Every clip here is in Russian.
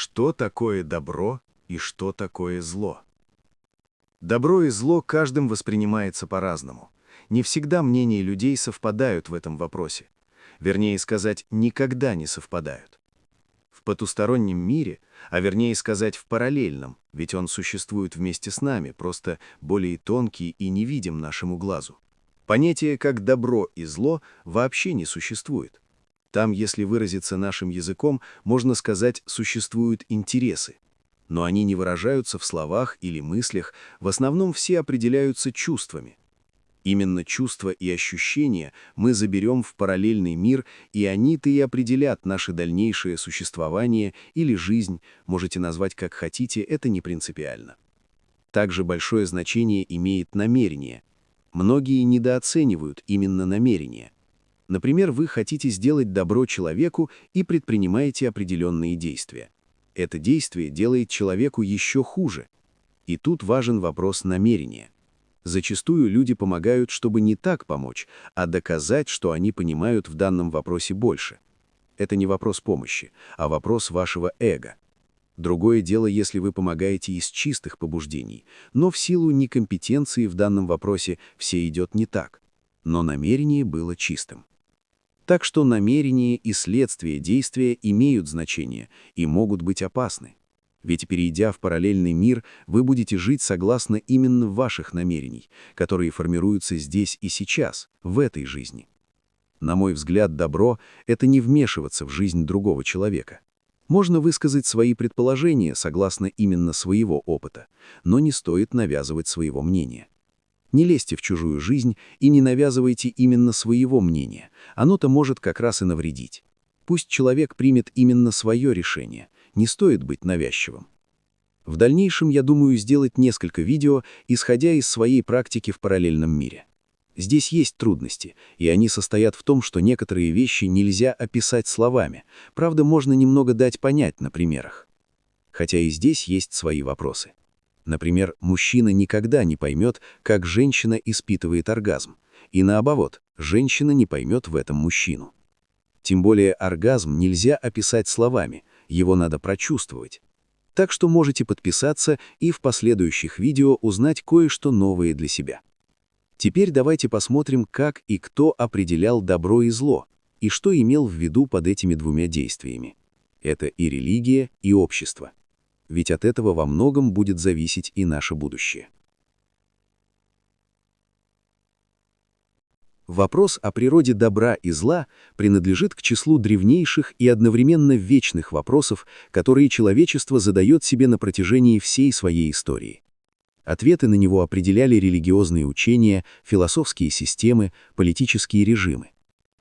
Что такое добро и что такое зло? Добро и зло каждым воспринимается по-разному. Не всегда мнения людей совпадают в этом вопросе. Вернее сказать, никогда не совпадают. В потустороннем мире, а вернее сказать в параллельном, ведь он существует вместе с нами, просто более тонкий и невидим нашему глазу. Понятия как добро и зло вообще не существует. Там, если выразиться нашим языком, можно сказать, существуют интересы. Но они не выражаются в словах или мыслях, в основном все определяются чувствами. Именно чувства и ощущения мы заберем в параллельный мир, и они-то и определят наше дальнейшее существование или жизнь, можете назвать как хотите, это не принципиально. Также большое значение имеет намерение. Многие недооценивают именно намерение. Например, вы хотите сделать добро человеку и предпринимаете определенные действия. Это действие делает человеку еще хуже. И тут важен вопрос намерения. Зачастую люди помогают, чтобы не так помочь, а доказать, что они понимают в данном вопросе больше. Это не вопрос помощи, а вопрос вашего эго. Другое дело, если вы помогаете из чистых побуждений, но в силу некомпетенции в данном вопросе все идет не так. Но намерение было чистым. Так что намерение и следствие действия имеют значение и могут быть опасны. Ведь, перейдя в параллельный мир, вы будете жить согласно именно ваших намерений, которые формируются здесь и сейчас, в этой жизни. На мой взгляд, добро — это не вмешиваться в жизнь другого человека. Можно высказать свои предположения согласно именно своего опыта, но не стоит навязывать своего мнения. Не лезьте в чужую жизнь и не навязывайте именно своего мнения, оно-то может как раз и навредить. Пусть человек примет именно свое решение, не стоит быть навязчивым. В дальнейшем я думаю сделать несколько видео, исходя из своей практики в параллельном мире. Здесь есть трудности, и они состоят в том, что некоторые вещи нельзя описать словами, правда, можно немного дать понять на примерах. Хотя и здесь есть свои вопросы. Например, мужчина никогда не поймет, как женщина испытывает оргазм, и наоборот, женщина не поймет в этом мужчину. Тем более оргазм нельзя описать словами, его надо прочувствовать. Так что можете подписаться и в последующих видео узнать кое-что новое для себя. Теперь давайте посмотрим, как и кто определял добро и зло, и что имел в виду под этими двумя действиями. Это и религия, и общество. Ведь от этого во многом будет зависеть и наше будущее. Вопрос о природе добра и зла принадлежит к числу древнейших и одновременно вечных вопросов, которые человечество задает себе на протяжении всей своей истории. Ответы на него определяли религиозные учения, философские системы, политические режимы.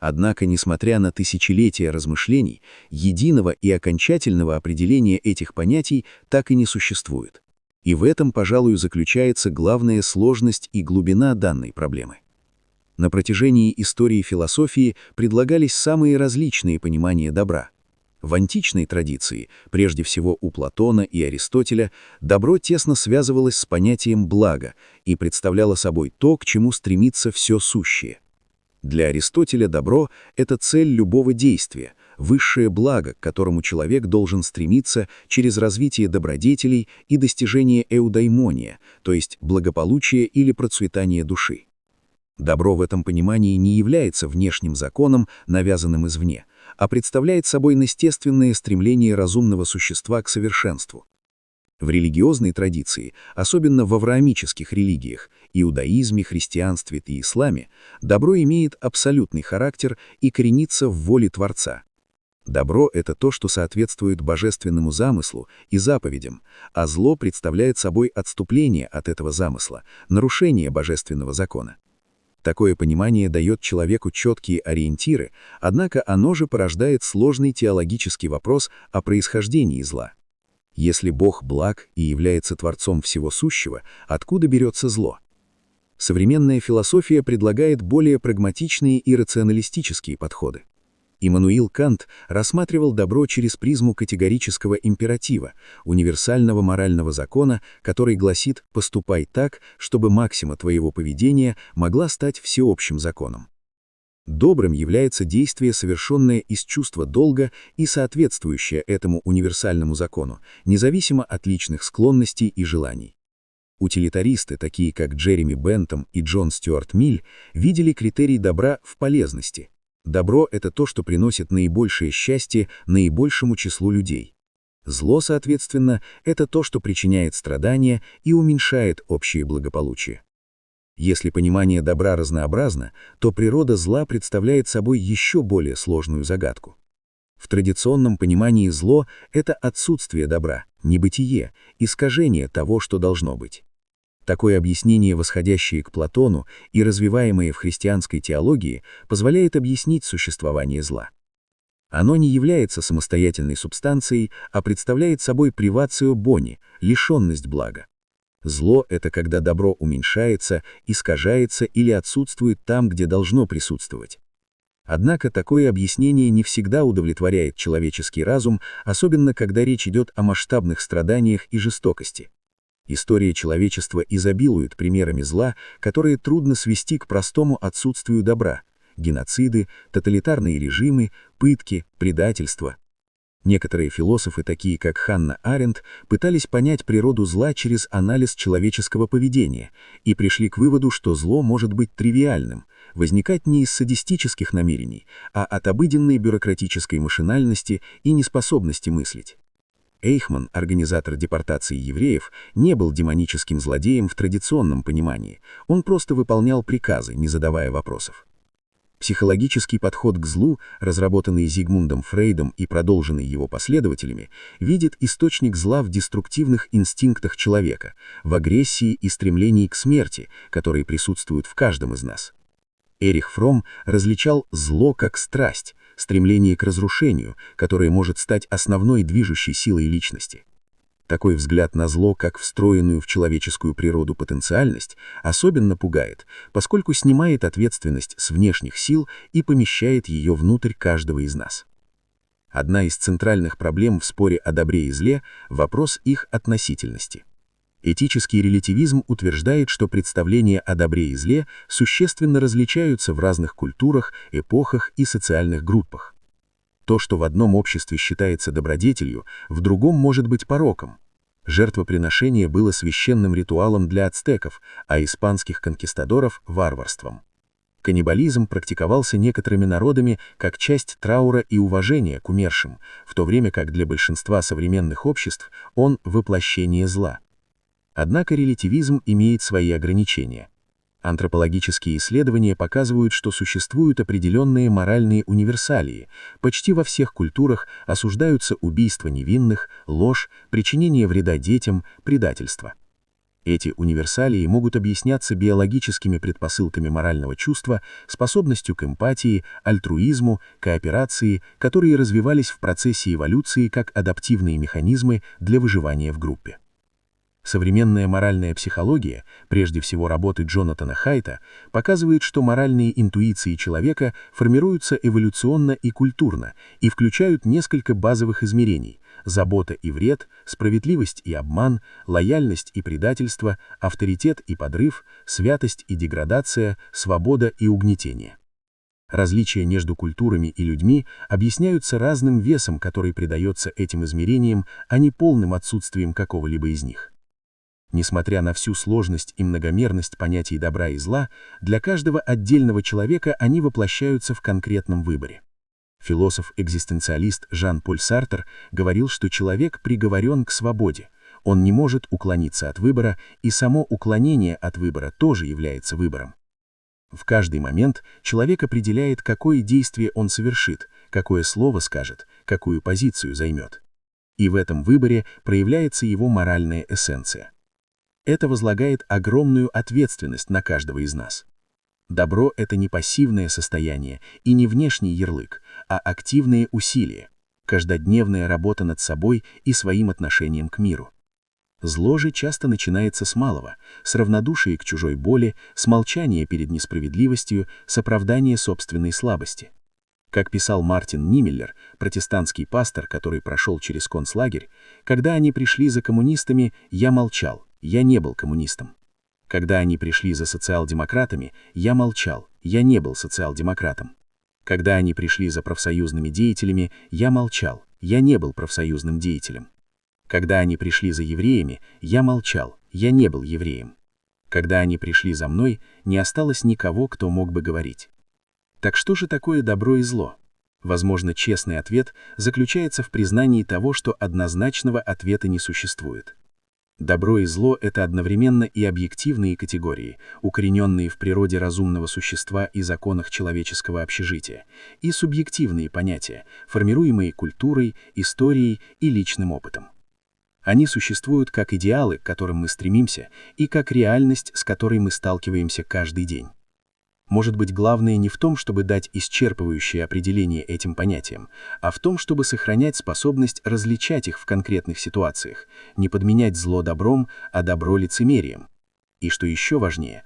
Однако, несмотря на тысячелетия размышлений, единого и окончательного определения этих понятий так и не существует. И в этом, пожалуй, заключается главная сложность и глубина данной проблемы. На протяжении истории философии предлагались самые различные понимания добра. В античной традиции, прежде всего у Платона и Аристотеля, добро тесно связывалось с понятием блага и представляло собой то, к чему стремится все сущее. Для Аристотеля добро — это цель любого действия, высшее благо, к которому человек должен стремиться через развитие добродетелей и достижение эудаймония, то есть благополучия или процветания души. Добро в этом понимании не является внешним законом, навязанным извне, а представляет собой естественное стремление разумного существа к совершенству. В религиозной традиции, особенно в авраамических религиях, иудаизме, христианстве и исламе, добро имеет абсолютный характер и коренится в воле Творца. Добро — это то, что соответствует божественному замыслу и заповедям, а зло представляет собой отступление от этого замысла, нарушение божественного закона. Такое понимание дает человеку четкие ориентиры, однако оно же порождает сложный теологический вопрос о происхождении зла. Если Бог благ и является Творцом всего сущего, откуда берется зло? Современная философия предлагает более прагматичные и рационалистические подходы. Иммануил Кант рассматривал добро через призму категорического императива, универсального морального закона, который гласит «поступай так, чтобы максима твоего поведения могла стать всеобщим законом». Добрым является действие, совершенное из чувства долга и соответствующее этому универсальному закону, независимо от личных склонностей и желаний. Утилитаристы, такие как Джереми Бентам и Джон Стюарт Миль, видели критерий добра в полезности. Добро — это то, что приносит наибольшее счастье наибольшему числу людей. Зло, соответственно, это то, что причиняет страдания и уменьшает общее благополучие. Если понимание добра разнообразно, то природа зла представляет собой еще более сложную загадку. В традиционном понимании зло — это отсутствие добра, небытие, искажение того, что должно быть. Такое объяснение, восходящее к Платону и развиваемое в христианской теологии, позволяет объяснить существование зла. Оно не является самостоятельной субстанцией, а представляет собой привацио бони, лишенность блага. Зло — это когда добро уменьшается, искажается или отсутствует там, где должно присутствовать. Однако такое объяснение не всегда удовлетворяет человеческий разум, особенно когда речь идет о масштабных страданиях и жестокости. История человечества изобилует примерами зла, которые трудно свести к простому отсутствию добра: геноциды, тоталитарные режимы, пытки, предательство. Некоторые философы, такие как Ханна Аренд, пытались понять природу зла через анализ человеческого поведения и пришли к выводу, что зло может быть тривиальным, возникать не из садистических намерений, а от обыденной бюрократической машинальности и неспособности мыслить. Эйхман, организатор депортации евреев, не был демоническим злодеем в традиционном понимании, он просто выполнял приказы, не задавая вопросов. Психологический подход к злу, разработанный Зигмундом Фрейдом и продолженный его последователями, видит источник зла в деструктивных инстинктах человека, в агрессии и стремлении к смерти, которые присутствуют в каждом из нас. Эрих Фромм различал зло как страсть, стремление к разрушению, которое может стать основной движущей силой личности. Такой взгляд на зло, как встроенную в человеческую природу потенциальность, особенно пугает, поскольку снимает ответственность с внешних сил и помещает ее внутрь каждого из нас. Одна из центральных проблем в споре о добре и зле — вопрос их относительности. Этический релятивизм утверждает, что представления о добре и зле существенно различаются в разных культурах, эпохах и социальных группах. То, что в одном обществе считается добродетелью, в другом может быть пороком. Жертвоприношение было священным ритуалом для ацтеков, а испанских конкистадоров — варварством. Каннибализм практиковался некоторыми народами как часть траура и уважения к умершим, в то время как для большинства современных обществ он — воплощение зла. Однако релятивизм имеет свои ограничения. Антропологические исследования показывают, что существуют определенные моральные универсалии. Почти во всех культурах осуждаются убийства невинных, ложь, причинение вреда детям, предательство. Эти универсалии могут объясняться биологическими предпосылками морального чувства, способностью к эмпатии, альтруизму, кооперации, которые развивались в процессе эволюции как адаптивные механизмы для выживания в группе. Современная моральная психология, прежде всего работы Джонатана Хайта, показывает, что моральные интуиции человека формируются эволюционно и культурно и включают несколько базовых измерений: забота и вред, справедливость и обман, лояльность и предательство, авторитет и подрыв, святость и деградация, свобода и угнетение. Различия между культурами и людьми объясняются разным весом, который придается этим измерениям, а не полным отсутствием какого-либо из них. Несмотря на всю сложность и многомерность понятий добра и зла, для каждого отдельного человека они воплощаются в конкретном выборе. Философ-экзистенциалист Жан-Поль Сартр говорил, что человек приговорен к свободе, он не может уклониться от выбора, и само уклонение от выбора тоже является выбором. В каждый момент человек определяет, какое действие он совершит, какое слово скажет, какую позицию займет. И в этом выборе проявляется его моральная эссенция. Это возлагает огромную ответственность на каждого из нас. Добро — это не пассивное состояние и не внешний ярлык, а активные усилия, каждодневная работа над собой и своим отношением к миру. Зло же часто начинается с малого, с равнодушия к чужой боли, с молчания перед несправедливостью, с оправдания собственной слабости. Как писал Мартин Нимеллер, протестантский пастор, который прошел через концлагерь, когда они пришли за коммунистами, я молчал, я не был коммунистом. Когда они пришли за социал-демократами, я молчал, я не был социал-демократом. Когда они пришли за профсоюзными деятелями, я молчал, я не был профсоюзным деятелем. Когда они пришли за евреями, я молчал, я не был евреем. Когда они пришли за мной, не осталось никого, кто мог бы говорить. Так что же такое добро и зло? Возможно, честный ответ заключается в признании того, что однозначного ответа не существует. Добро и зло — это одновременно и объективные категории, укорененные в природе разумного существа и законах человеческого общежития, и субъективные понятия, формируемые культурой, историей и личным опытом. Они существуют как идеалы, к которым мы стремимся, и как реальность, с которой мы сталкиваемся каждый день. Может быть, главное не в том, чтобы дать исчерпывающее определение этим понятиям, а в том, чтобы сохранять способность различать их в конкретных ситуациях, не подменять зло добром, а добро лицемерием. И что еще важнее,